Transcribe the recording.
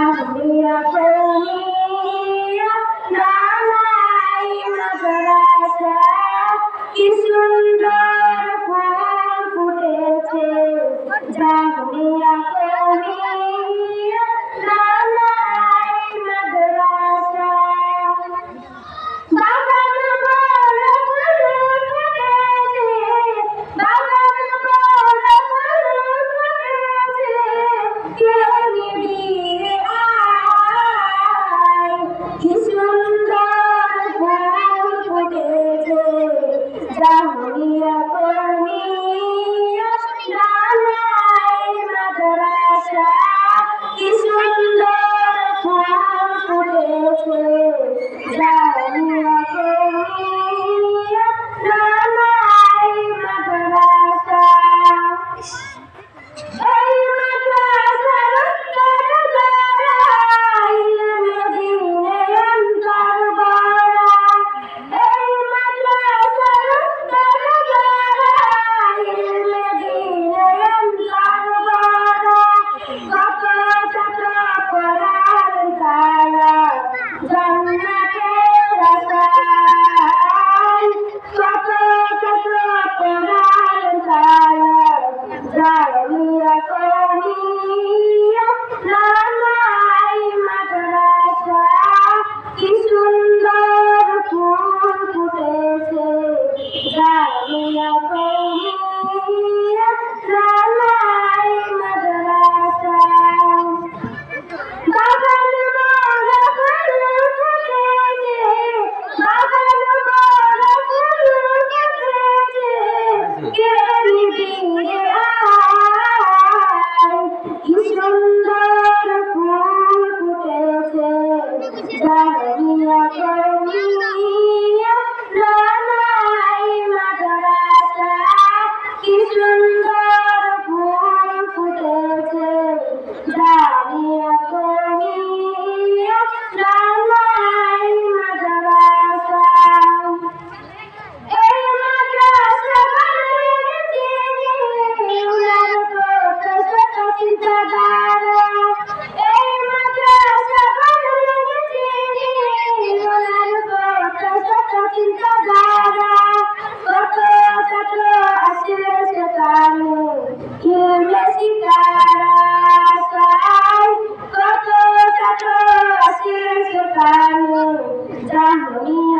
জামিয়া কওমিয়া নালাই মাদ্রাসা কি সুন্দর ফুল ফুটেছে জামিয়া কওমিয়া নালাই মাদ্রাসা বাগান বড় ফুল ফুটেছে বাগান বড় ফুল ফুটেছে কেউ নিবিড়ে আয় কি সুন্দর ফুল ফুটেছে জামিয়া কওমিয়া নালাই মাদ্রাসা কি সুন্দর ফুল ফুটেছে জামিয়া কওমিয়া নালাই মাদ্রাসা এই মাদ্রাসার উত্তর দ্বারাই মদিনে অন্তর গড়া এই মাদ্রাসার উত্তর দ্বারাই মদিনে অন্তর গড়া কত কত পরার তারা জান্নাতের আশায় কত কত পরার তারা জামিয়া কওমিয়া নালাই মাদ্রাসা কি সুন্দর ফুল ফুটেছে জামিয়া কওমিয়া নালাই মাদ্রাসা বাগান বড় ফুল ফুটেছে বাগান বড় ফুল ফুটেছে কে নিবিড়ে আয় কি সুন্দর ফুল ফুটেছে জামিয়া কওমিয়া নালাই মাদ্রাসা কি সুন্দর ফুল ফুটেছে জামিয়া কওমিয়া নালাই মাদ্রাসা এই মাদ্রাসা বানিয়েছে উনার কত শত চিন্তাধারা এই মাদ্রাসা বানিয়েছে উনার কত শত চিন্তাধারা কত কত আসলে সেখানে ইলমে শিখার আশায় কত কত আসলে সেখানে জামিয়া